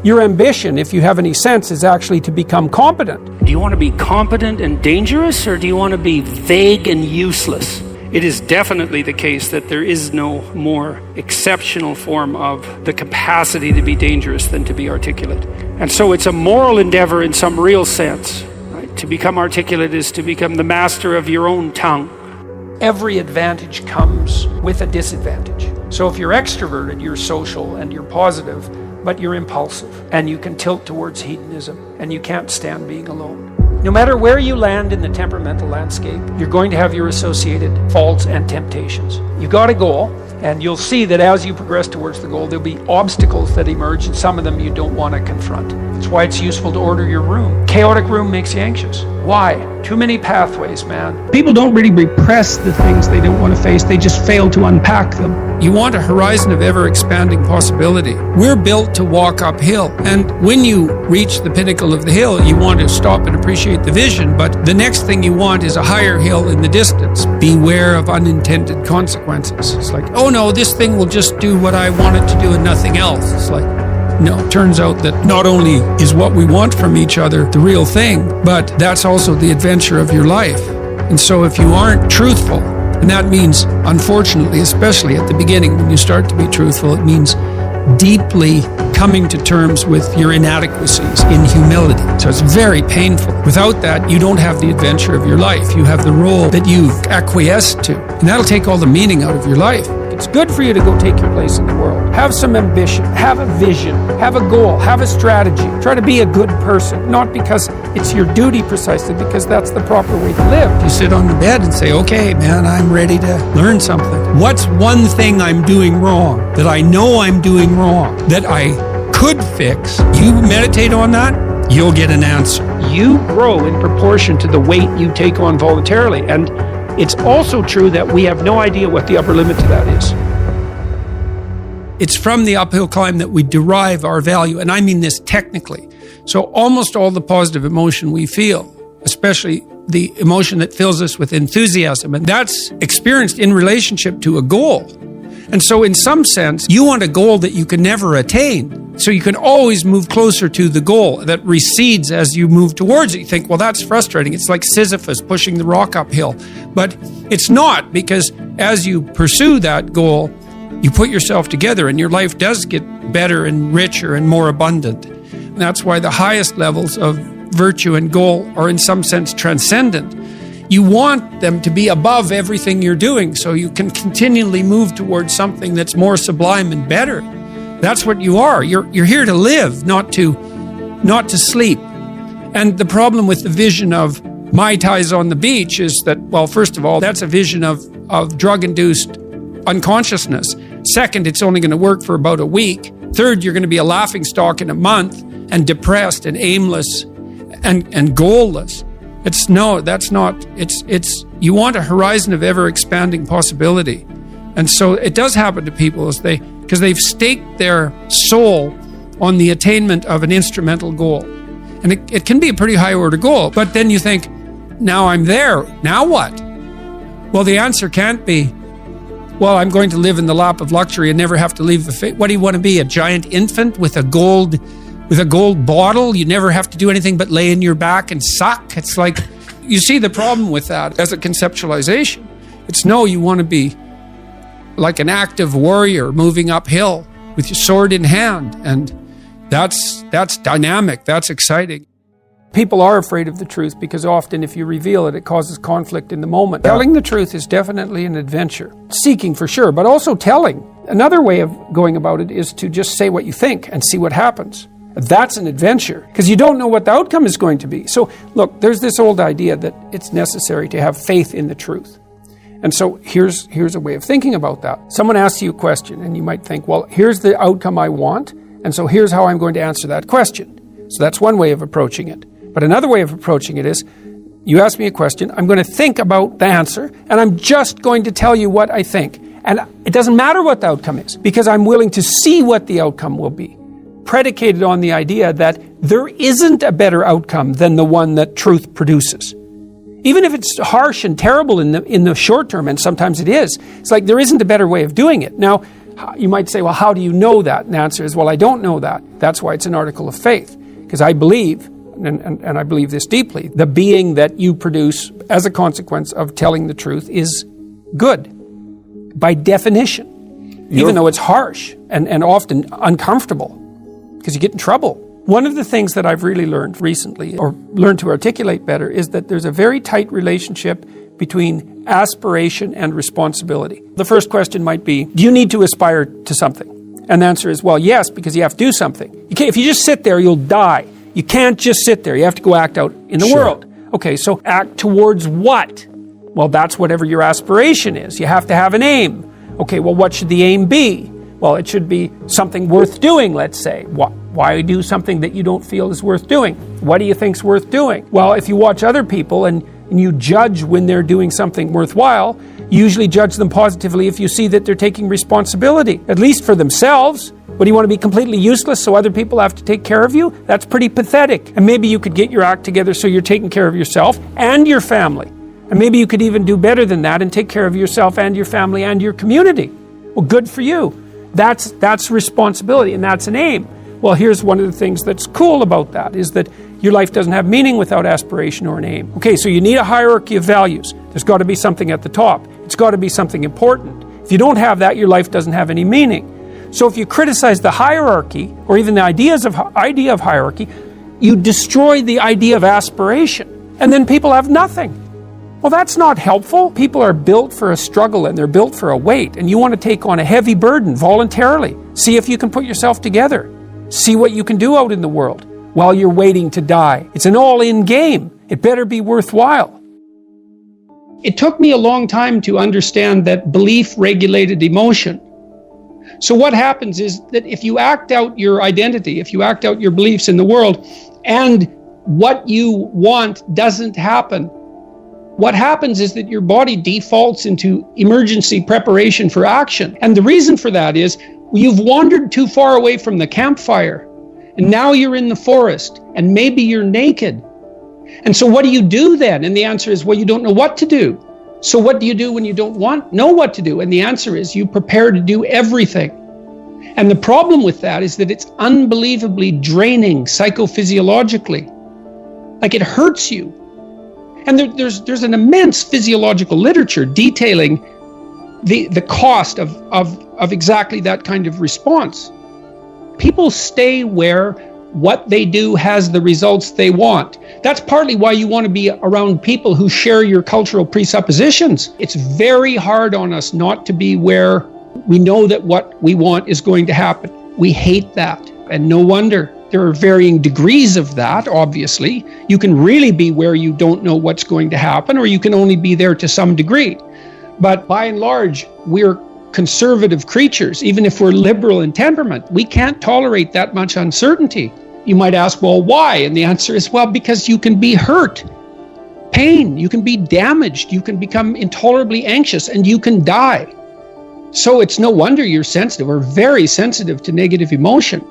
Your ambition, if you have any sense, is actually to become competent. Do you want to be competent and dangerous, or do you want to be vague and useless? It is definitely the case that there is no more exceptional form of the capacity to be dangerous than to be articulate. And so it's a moral endeavor in some real sense. Right? To become articulate is to become the master of your own tongue. Every advantage comes with a disadvantage. So if you're extroverted, you're social and you're positive, but you're impulsive and you can tilt towards hedonism and you can't stand being alone. No matter where you land in the temperamental landscape, you're going to have your associated faults and temptations. You got a goal, and you'll see that as you progress towards the goal, there'll be obstacles that emerge, and some of them you don't want to confront. That's why it's useful to order your room. Chaotic room makes you anxious. Why? Too many pathways, man. People don't really repress the things they don't want to face, they just fail to unpack them. You want a horizon of ever-expanding possibility. We're built to walk uphill, and when you reach the pinnacle of the hill, you want to stop and appreciate the vision, but the next thing you want is a higher hill in the distance. Beware of unintended consequences. It's like, oh no, this thing will just do what I want it to do and nothing else. It's like, no, it turns out that not only is what we want from each other the real thing, but that's also the adventure of your life. And so if you aren't truthful, and that means, unfortunately, especially at the beginning, when you start to be truthful, it means deeply coming to terms with your inadequacies in humility. So it's very painful. Without that, you don't have the adventure of your life. You have the role that you've acquiesced to. And that'll take all the meaning out of your life. It's good for you to go take your place in the world. Have some ambition, have a vision, have a goal, have a strategy. Try to be a good person, not because it's your duty precisely, because that's the proper way to live. You sit on the bed and say, okay, man, I'm ready to learn something. What's one thing I'm doing wrong, that I know I'm doing wrong, that I could fix? You meditate on that, you'll get an answer. You grow in proportion to the weight you take on voluntarily. And it's also true that we have no idea what the upper limit to that is. It's from the uphill climb that we derive our value, and I mean this technically. So almost all the positive emotion we feel, especially the emotion that fills us with enthusiasm, and that's experienced in relationship to a goal. And so in some sense, you want a goal that you can never attain. So you can always move closer to the goal that recedes as you move towards it. You think, well, that's frustrating. It's like Sisyphus pushing the rock uphill. But it's not, because as you pursue that goal, you put yourself together and your life does get better and richer and more abundant. And that's why the highest levels of virtue and goal are in some sense transcendent. You want them to be above everything you're doing so you can continually move towards something that's more sublime and better. That's what you are. You're here to live, not to sleep. And the problem with the vision of Mai Tais on the beach is that, well, first of all, that's a vision of drug-induced unconsciousness. Second, it's only going to work for about a week. Third, you're going to be a laughingstock in a month and depressed and aimless and goalless. You want a horizon of ever-expanding possibility. And so it does happen to people because they've staked their soul on the attainment of an instrumental goal. And it can be a pretty high-order goal, but then you think, now I'm there, now what? Well, the answer can't be, well, I'm going to live in the lap of luxury and never have to leave the face. What do you want to be, a giant infant with a gold bottle? You never have to do anything but lay in your back and suck. It's like, you see the problem with that as a conceptualization. It's no, you want to be like an active warrior moving uphill with your sword in hand. And that's dynamic, that's exciting. People are afraid of the truth because often if you reveal it, it causes conflict in the moment. Telling the truth is definitely an adventure. Seeking for sure, but also telling. Another way of going about it is to just say what you think and see what happens. That's an adventure because you don't know what the outcome is going to be. So look, there's this old idea that it's necessary to have faith in the truth. And so here's a way of thinking about that. Someone asks you a question and you might think, well, here's the outcome I want, and so here's how I'm going to answer that question. So that's one way of approaching it. But another way of approaching it is, you ask me a question, I'm going to think about the answer, and I'm just going to tell you what I think. And it doesn't matter what the outcome is, because I'm willing to see what the outcome will be, predicated on the idea that there isn't a better outcome than the one that truth produces. Even if it's harsh and terrible in the short term, and sometimes it is, it's like there isn't a better way of doing it. Now, You might say, well, how do you know that? And the answer is, well, I don't know that. That's why it's an article of faith. Because I believe, and I believe this deeply, the being that you produce as a consequence of telling the truth is good, by definition, even though it's harsh and often uncomfortable, because you get in trouble. One of the things that I've really learned recently, or learned to articulate better, is that there's a very tight relationship between aspiration and responsibility. The first question might be, do you need to aspire to something? And the answer is, well, yes, because you have to do something. If you just sit there, you'll die. You can't just sit there. You have to go act out in the world. Okay, so act towards what? Well, that's whatever your aspiration is. You have to have an aim. Okay, well, what should the aim be? Well, it should be something worth doing, let's say. Why do something that you don't feel is worth doing? What do you think's worth doing? Well, if you watch other people and you judge when they're doing something worthwhile, you usually judge them positively if you see that they're taking responsibility, at least for themselves. What, do you want to be completely useless so other people have to take care of you? That's pretty pathetic. And maybe you could get your act together so you're taking care of yourself and your family. And maybe you could even do better than that and take care of yourself and your family and your community. Well, good for you. That's responsibility, and that's an aim. Well, here's one of the things that's cool about that, is that your life doesn't have meaning without aspiration or an aim. Okay, so you need a hierarchy of values. There's got to be something at the top. It's got to be something important. If you don't have that, your life doesn't have any meaning. So if you criticize the hierarchy, or even the idea of hierarchy, you destroy the idea of aspiration, and then people have nothing. Well, that's not helpful. People are built for a struggle, and they're built for a weight, and you want to take on a heavy burden voluntarily. See if you can put yourself together. See what you can do out in the world while you're waiting to die. It's an all-in game. It better be worthwhile. It took me a long time to understand that belief regulated emotion. So what happens is that if you act out your identity, if you act out your beliefs in the world, and what you want doesn't happen, what happens is that your body defaults into emergency preparation for action. And the reason for that is you've wandered too far away from the campfire, and now you're in the forest, and maybe you're naked. And so what do you do then? And the answer is, well, you don't know what to do. So what do you do when you don't know what to do? And the answer is, you prepare to do everything. And the problem with that is that it's unbelievably draining psychophysiologically. Like, it hurts you. And there's an immense physiological literature detailing the cost of exactly that kind of response. People stay where what they do has the results they want. That's partly why you want to be around people who share your cultural presuppositions. It's very hard on us not to be where we know that what we want is going to happen. We hate that, and no wonder. There are varying degrees of that, obviously. You can really be where you don't know what's going to happen, or you can only be there to some degree. But by and large, we're conservative creatures. Even if we're liberal in temperament, we can't tolerate that much uncertainty. You might ask, well, why? And the answer is, well, because you can be hurt, pain, you can be damaged, you can become intolerably anxious, and you can die. So it's no wonder you're sensitive, or very sensitive, to negative emotion.